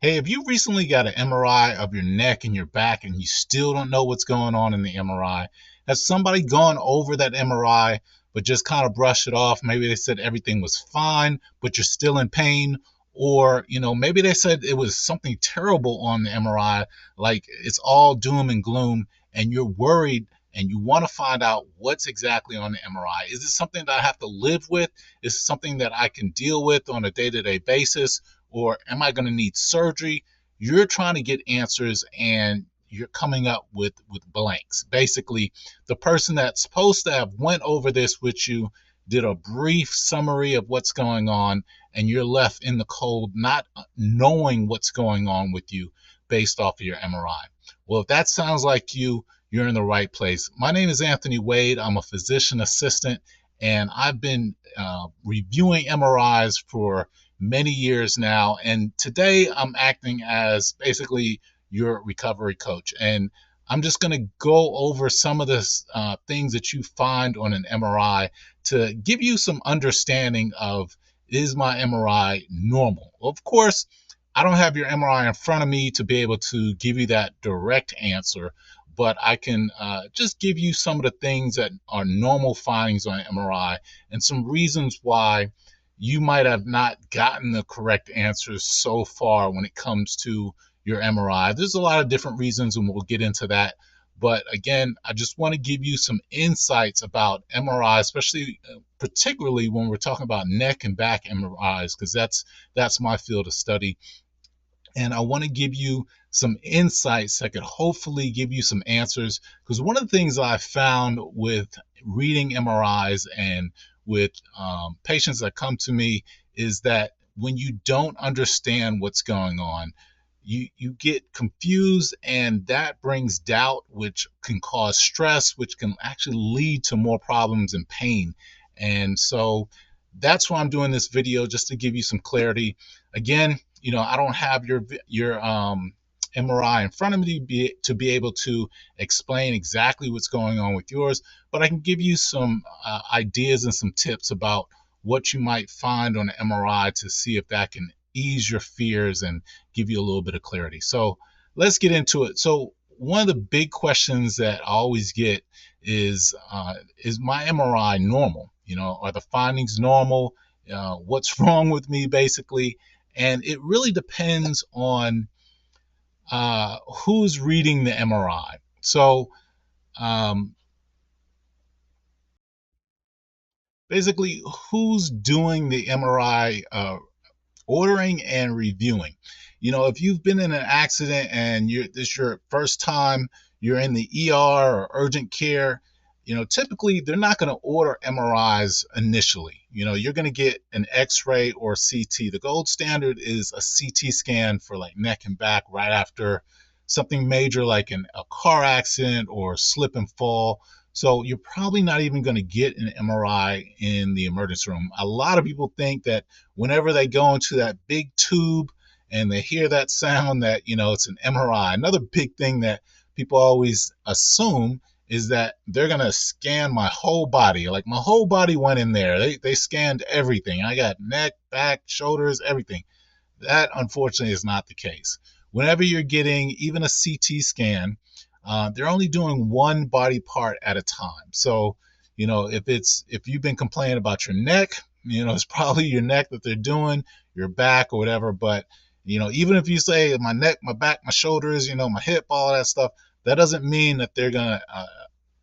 Hey, if you recently got an MRI of your neck and your back and you still don't know what's going on in the MRI, has somebody gone over that MRI but just kind of brushed it off? Maybe they said everything was fine, but you're still in pain. Or, maybe they said it was something terrible on the MRI, like it's all doom and gloom, and you're worried and you want to find out what's exactly on the MRI. Is it something that I have to live with? Is it something that I can deal with on a day to day basis? Or am I going to need surgery? You're trying to get answers and you're coming up with blanks. Basically, the person that's supposed to have went over this with you did a brief summary of what's going on, and you're left in the cold not knowing what's going on with you based off of your MRI. Well, if that sounds like you're in the right place. My name is Anthony Wade. I'm a physician assistant, and I've been reviewing MRIs for many years now. And today I'm acting as basically your recovery coach. And I'm just going to go over some of the things that you find on an MRI to give you some understanding of, is my MRI normal? Well, of course, I don't have your MRI in front of me to be able to give you that direct answer, but I can just give you some of the things that are normal findings on MRI and some reasons why you might have not gotten the correct answers so far when it comes to your MRI. There's a lot of different reasons, and we'll get into that. But again, I just want to give you some insights about MRI, especially particularly when we're talking about neck and back MRIs, because that's my field of study. And I want to give you some insights that could hopefully give you some answers. Because one of the things I found with reading MRIs and with patients that come to me is that when you don't understand what's going on, you get confused, and that brings doubt, which can cause stress, which can actually lead to more problems and pain. And so that's why I'm doing this video, just to give you some clarity. Again, I don't have your MRI in front of me to be able to explain exactly what's going on with yours, but I can give you some ideas and some tips about what you might find on an MRI to see if that can ease your fears and give you a little bit of clarity. So let's get into it. So one of the big questions that I always get is my MRI normal? Are the findings normal? What's wrong with me, basically? And it really depends on who's reading the MRI. So um, basically, who's doing the MRI ordering and reviewing? If you've been in an accident and this is your first time you're in the ER or urgent care, typically they're not going to order MRIs initially. You're going to get an X-ray or CT. The gold standard is a CT scan for like neck and back right after something major like a car accident or slip and fall. So you're probably not even going to get an MRI in the emergency room. A lot of people think that whenever they go into that big tube and they hear that sound, that it's an MRI. Another big thing that people always assume is that they're going to scan my whole body. Like my whole body went in there. They scanned everything. I got neck, back, shoulders, everything. That unfortunately is not the case. Whenever you're getting even a CT scan, they're only doing one body part at a time. So, if you've been complaining about your neck, it's probably your neck that they're doing, your back or whatever. But, even if you say my neck, my back, my shoulders, my hip, all that stuff, that doesn't mean that they're going to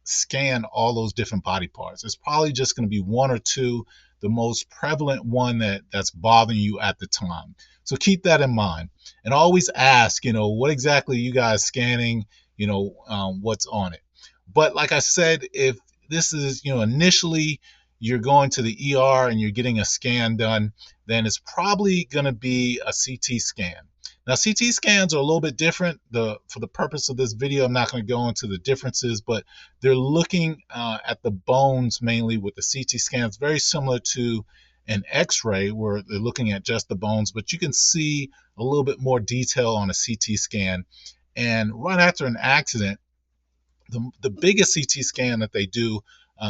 scan all those different body parts. It's probably just going to be one or two, the most prevalent one that's bothering you at the time. So keep that in mind, and always ask, what exactly are you guys scanning, what's on it. But like I said, if this is, initially you're going to the ER and you're getting a scan done, then it's probably going to be a CT scan. Now, CT scans are a little bit different. For the purpose of this video, I'm not going to go into the differences, but they're looking at the bones mainly with the CT scans, very similar to an X-ray where they're looking at just the bones, but you can see a little bit more detail on a CT scan. And right after an accident, the biggest CT scan that they do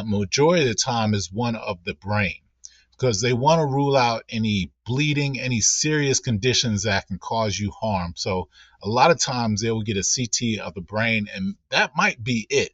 majority of the time is one of the brain. because they want to rule out any bleeding, any serious conditions that can cause you harm. So a lot of times they will get a CT of the brain, and that might be it,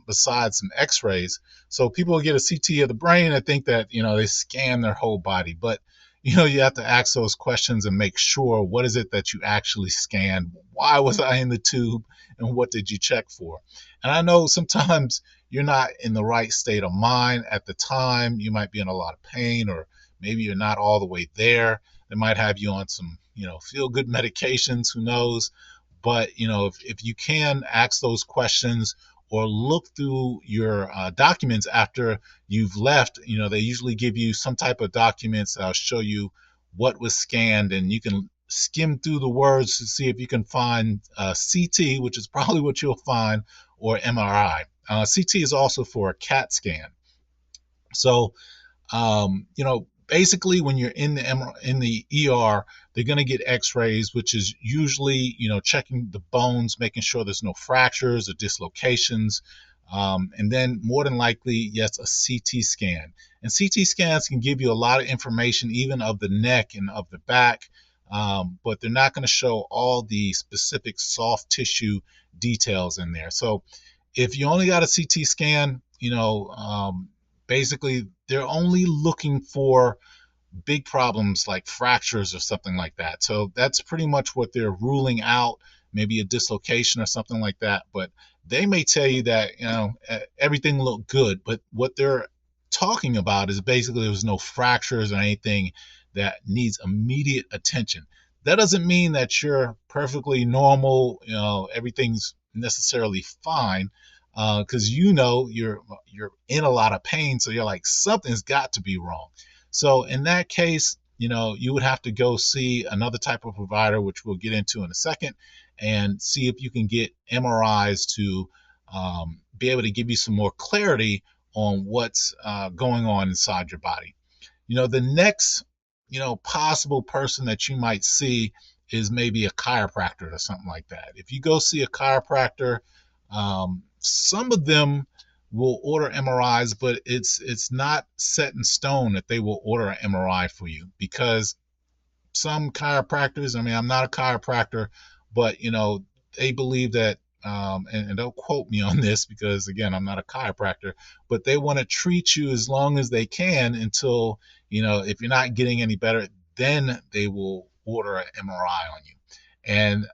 besides some x-rays. So people will get a CT of the brain and think that, they scan their whole body. But, you have to ask those questions and make sure, what is it that you actually scanned? Why was I in the tube? And what did you check for? And I know sometimes you're not in the right state of mind at the time. You might be in a lot of pain, or maybe you're not all the way there. They might have you on some, feel good medications, who knows? But, if you can ask those questions or look through your documents after you've left, they usually give you some type of documents that'll show you what was scanned, and you can skim through the words to see if you can find CT, which is probably what you'll find, or MRI. CT is also for a CAT scan. So, basically when you're in the ER, they're going to get X-rays, which is usually, checking the bones, making sure there's no fractures or dislocations. And then more than likely, yes, a CT scan. And CT scans can give you a lot of information, even of the neck and of the back, but they're not going to show all the specific soft tissue details in there. So if you only got a CT scan, basically they're only looking for big problems like fractures or something like that. So that's pretty much what they're ruling out, maybe a dislocation or something like that. But they may tell you that, everything looked good, but what they're talking about is basically there's no fractures or anything that needs immediate attention. That doesn't mean that you're perfectly normal, everything's necessarily fine, because you're in a lot of pain, so you're like, something's got to be wrong. So in that case, you would have to go see another type of provider, which we'll get into in a second, and see if you can get MRIs to be able to give you some more clarity on what's going on inside your body. The next, possible person that you might see is maybe a chiropractor or something like that. If you go see a chiropractor, some of them will order MRIs, but it's not set in stone that they will order an MRI for you, because some chiropractors, I mean, I'm not a chiropractor, but they believe that, and don't quote me on this because again, I'm not a chiropractor, but they want to treat you as long as they can until, if you're not getting any better, then they will order an MRI on you. And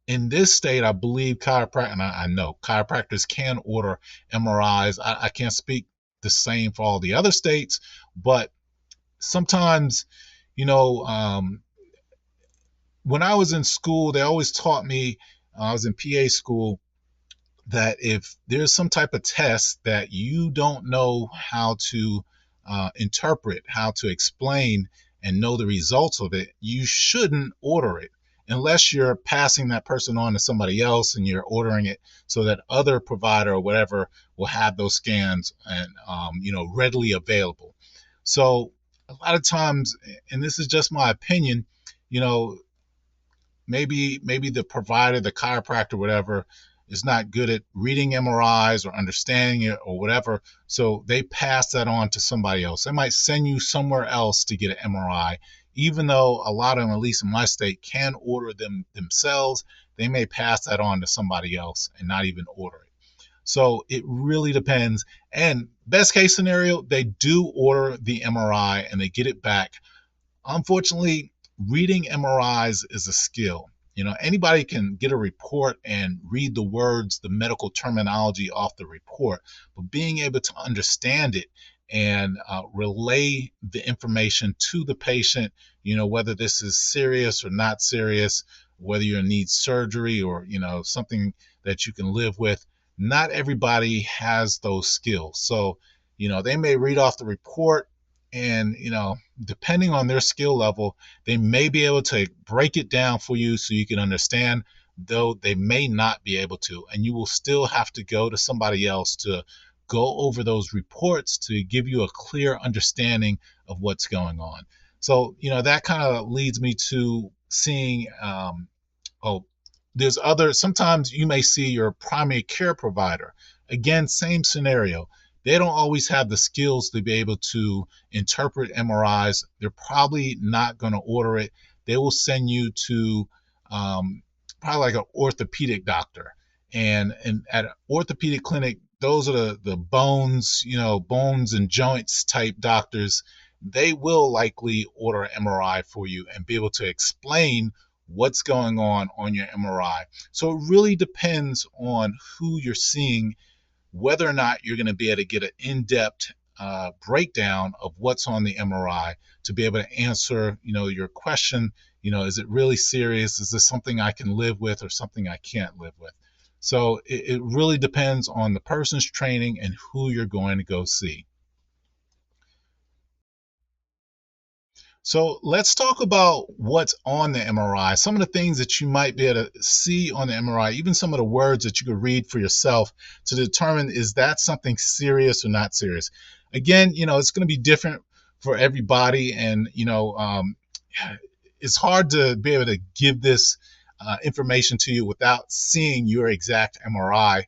in this state, I believe chiropractic, and I know chiropractors can order MRIs. I can't speak the same for all the other states, but sometimes, when I was in school, they always taught me, I was in PA school, that if there's some type of test that you don't know how to interpret, how to explain, and know the results of it, you shouldn't order it unless you're passing that person on to somebody else and you're ordering it so that other provider or whatever will have those scans and readily available. So a lot of times, and this is just my opinion, you know, maybe the provider, the chiropractor, whatever, is not good at reading MRIs or understanding it or whatever. So they pass that on to somebody else. They might send you somewhere else to get an MRI, even though a lot of them, at least in my state, can order them themselves. They may pass that on to somebody else and not even order it. So it really depends. And best case scenario, they do order the MRI and they get it back. Unfortunately, reading MRIs is a skill. Anybody can get a report and read the words, the medical terminology off the report, but being able to understand it and relay the information to the patient, whether this is serious or not serious, whether you need surgery or, something that you can live with, not everybody has those skills. So, they may read off the report and, depending on their skill level, they may be able to break it down for you so you can understand, though they may not be able to. And you will still have to go to somebody else to go over those reports to give you a clear understanding of what's going on. So, that kind of leads me to seeing, sometimes you may see your primary care provider. Again, same scenario. They don't always have the skills to be able to interpret MRIs. They're probably not going to order it. They will send you to um, probably like an orthopedic doctor. And at an orthopedic clinic, those are the bones, bones and joints type doctors. They will likely order an MRI for you and be able to explain what's going on your MRI. So it really depends on who you're seeing, whether or not you're going to be able to get an in-depth breakdown of what's on the MRI to be able to answer, your question. Is it really serious? Is this something I can live with or something I can't live with? So it really depends on the person's training and who you're going to go see. So let's talk about what's on the MRI. Some of the things that you might be able to see on the MRI, even some of the words that you could read for yourself to determine, is that something serious or not serious. Again, it's going to be different for everybody, and it's hard to be able to give this information to you without seeing your exact MRI.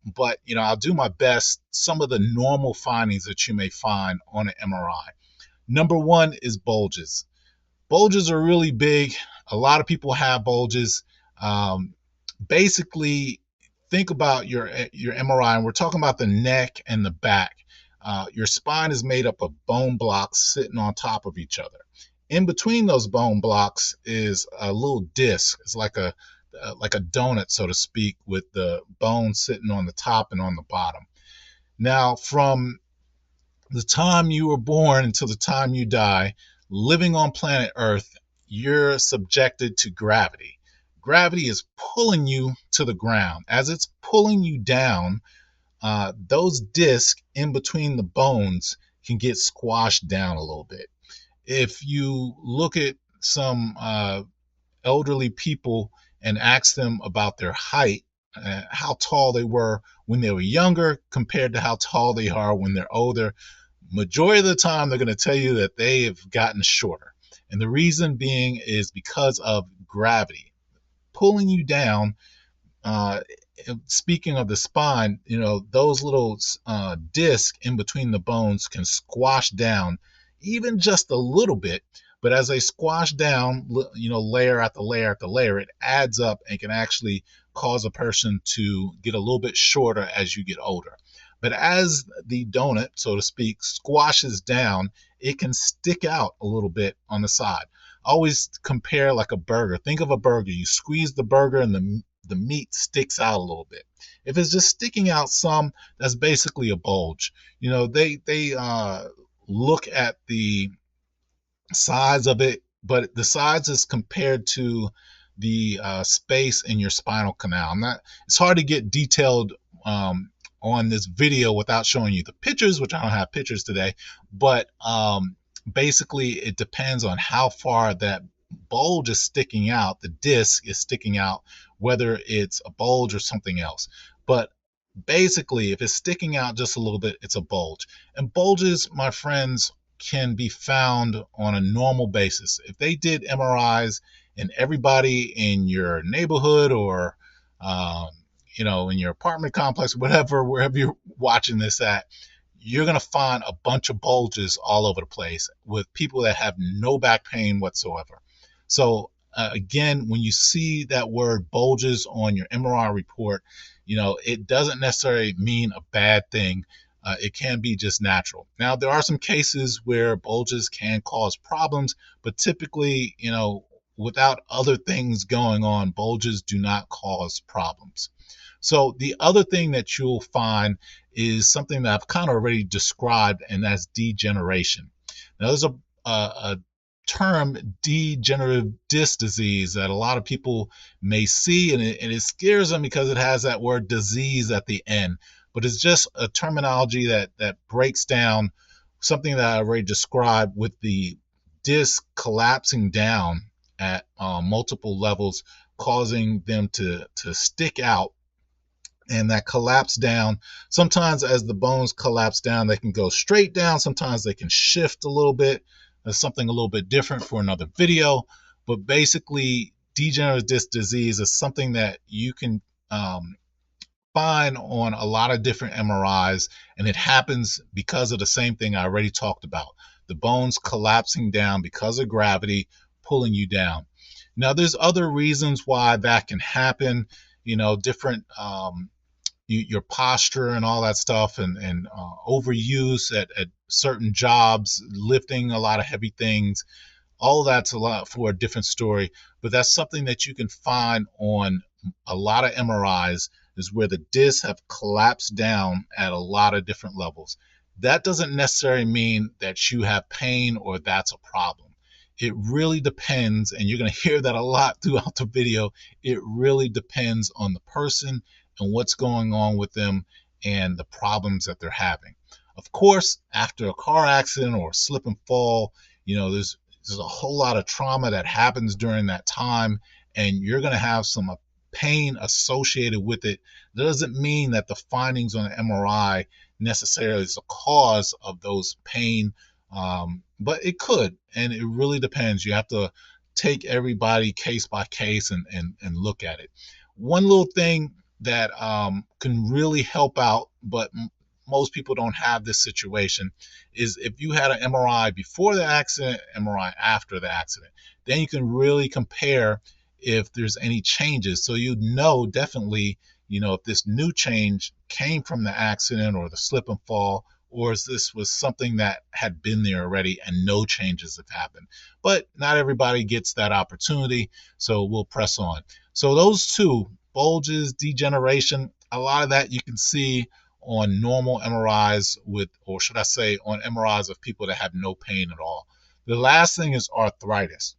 But I'll do my best. Some of the normal findings that you may find on an MRI. Number one is bulges. Bulges are really big. A lot of people have bulges. Um, Basically, think about your MRI, and we're talking about the neck and the back. Your spine is made up of bone blocks sitting on top of each other. In between those bone blocks is a little disc. It's like a donut, so to speak, with the bone sitting on the top and on the bottom. Now, from the time you were born until the time you die, living on planet Earth, you're subjected to gravity. Gravity is pulling you to the ground. As it's pulling you down, those discs in between the bones can get squashed down a little bit. If you look at some elderly people and ask them about their height, how tall they were when they were younger compared to how tall they are when they're older, majority of the time they're going to tell you that they have gotten shorter. And the reason being is because of gravity pulling you down. uh, Speaking of the spine, those little discs in between the bones can squash down even just a little bit. But as they squash down, layer after layer after layer, it adds up and can actually cause a person to get a little bit shorter as you get older. But as the donut, so to speak, squashes down, it can stick out a little bit on the side. Always compare like a burger. Think of a burger. You squeeze the burger and the meat sticks out a little bit. If it's just sticking out some, that's basically a bulge. They look at the size of it, but the size is compared to the space in your spinal canal. It's hard to get detailed on this video without showing you the pictures, which I don't have pictures today, but basically it depends on how far that bulge is sticking out, the disc is sticking out, whether it's a bulge or something else. But basically, if it's sticking out just a little bit, it's a bulge. And bulges, my friends, can be found on a normal basis. If they did MRIs and everybody in your neighborhood or um, in your apartment complex, whatever, wherever you're watching this at, you're going to find a bunch of bulges all over the place with people that have no back pain whatsoever. So again, when you see that word bulges on your MRI report, it doesn't necessarily mean a bad thing. It can be just natural. Now, there are some cases where bulges can cause problems, but typically, without other things going on, bulges do not cause problems. So the other thing that you'll find is something that I've kind of already described, and that's degeneration. Now, there's a term, degenerative disc disease, that a lot of people may see, and it scares them because it has that word disease at the end. But it's just a terminology that breaks down something that I already described, with the disc collapsing down at multiple levels, causing them to stick out. And that collapse down, sometimes as the bones collapse down, they can go straight down. Sometimes they can shift a little bit. That's something a little bit different for another video. But basically, degenerative disc disease is something that you can fine on a lot of different MRIs, and it happens because of the same thing I already talked about, the bones collapsing down because of gravity pulling you down. Now, there's other reasons why that can happen, different your posture and all that stuff, and overuse at certain jobs, lifting a lot of heavy things. All that's a lot for a different story, but that's something that you can find on a lot of MRIs, is where the discs have collapsed down at a lot of different levels. That doesn't necessarily mean that you have pain or that's a problem. It really depends, and you're going to hear that a lot throughout the video. It really depends on the person and what's going on with them and the problems that they're having. Of course, after a car accident or a slip and fall, there's a whole lot of trauma that happens during that time, and you're going to have some pain associated with it. That doesn't mean that the findings on the MRI necessarily is the cause of those pain, but it could, and it really depends. You have to take everybody case by case and look at it. One little thing that can really help out, but most people don't have this situation, is if you had an MRI before the accident, MRI after the accident. Then you can really compare if there's any changes. So you know definitely, if this new change came from the accident or the slip and fall, or if this was something that had been there already and no changes have happened. But not everybody gets that opportunity, so we'll press on. So those two, bulges, degeneration, a lot of that you can see on normal MRIs or should I say, on MRIs of people that have no pain at all. The last thing is arthritis.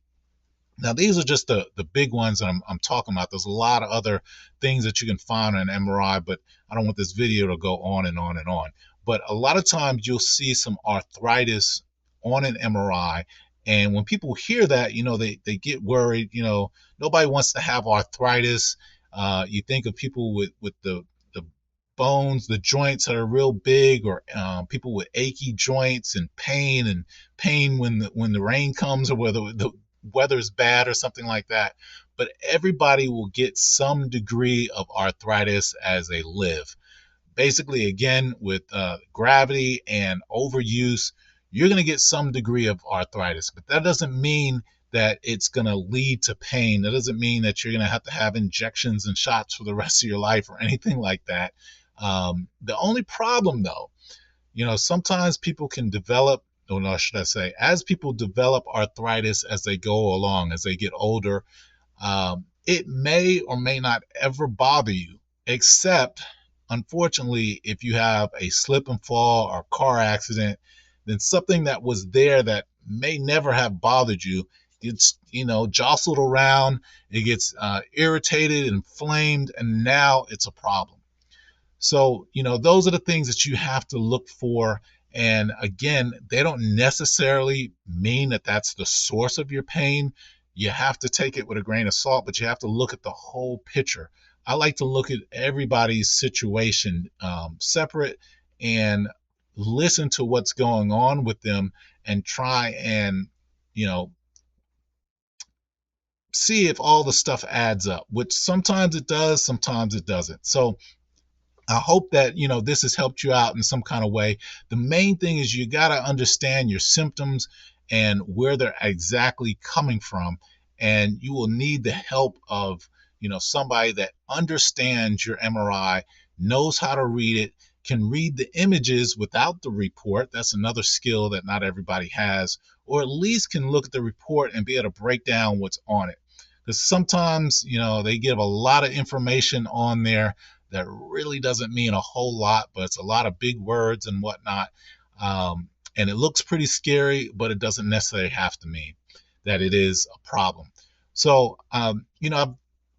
Now, these are just the big ones that I'm talking about. There's a lot of other things that you can find on an MRI, but I don't want this video to go on and on and on. But a lot of times you'll see some arthritis on an MRI. And when people hear that, they get worried. Nobody wants to have arthritis. You think of people with the bones, the joints that are real big, or people with achy joints and pain when the rain comes, or whether the weather's bad or something like that. But everybody will get some degree of arthritis as they live. Basically, again, with gravity and overuse, you're going to get some degree of arthritis, but that doesn't mean that it's going to lead to pain. That doesn't mean that you're going to have injections and shots for the rest of your life or anything like that. The only problem, though, sometimes people can develop, or no, should I say, as people develop arthritis as they go along, as they get older, it may or may not ever bother you, except, unfortunately, if you have a slip and fall or car accident, then something that was there that may never have bothered you gets, jostled around, it gets irritated, inflamed, and now it's a problem. So, those are the things that you have to look for. And again, they don't necessarily mean that that's the source of your pain. You have to take it with a grain of salt, but you have to look at the whole picture. I like to look at everybody's situation separate and listen to what's going on with them and try and, see if all the stuff adds up, which sometimes it does, sometimes it doesn't. So I hope that this has helped you out in some kind of way. The main thing is you got to understand your symptoms and where they're exactly coming from, and you will need the help of somebody that understands your MRI, knows how to read it, can read the images without the report. That's another skill that not everybody has, or at least can look at the report and be able to break down what's on it. Because sometimes they give a lot of information on there that really doesn't mean a whole lot, but it's a lot of big words and whatnot. And it looks pretty scary, but it doesn't necessarily have to mean that it is a problem. So,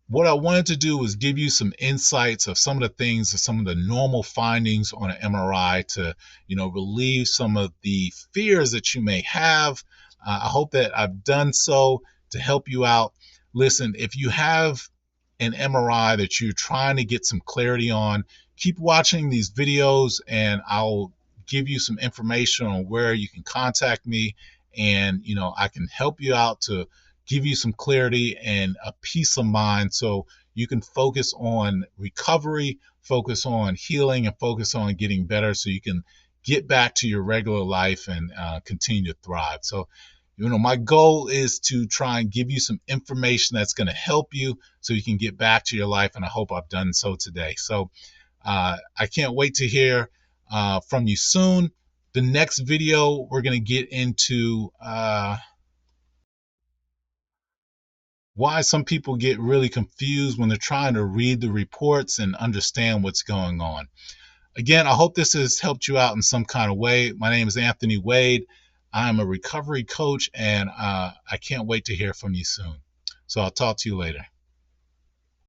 what I wanted to do was give you some insights of some of the things, of some of the normal findings on an MRI to, relieve some of the fears that you may have. I hope that I've done so to help you out. Listen, if you have an MRI that you're trying to get some clarity on, keep watching these videos and I'll give you some information on where you can contact me, and I can help you out to give you some clarity and a peace of mind so you can focus on recovery focus on healing and focus on getting better so you can get back to your regular life and continue to thrive. So, my goal is to try and give you some information that's going to help you so you can get back to your life. And I hope I've done so today. So I can't wait to hear from you soon. The next video, we're going to get into why some people get really confused when they're trying to read the reports and understand what's going on. Again, I hope this has helped you out in some kind of way. My name is Anthony Wade. I'm a recovery coach, and I can't wait to hear from you soon. So I'll talk to you later.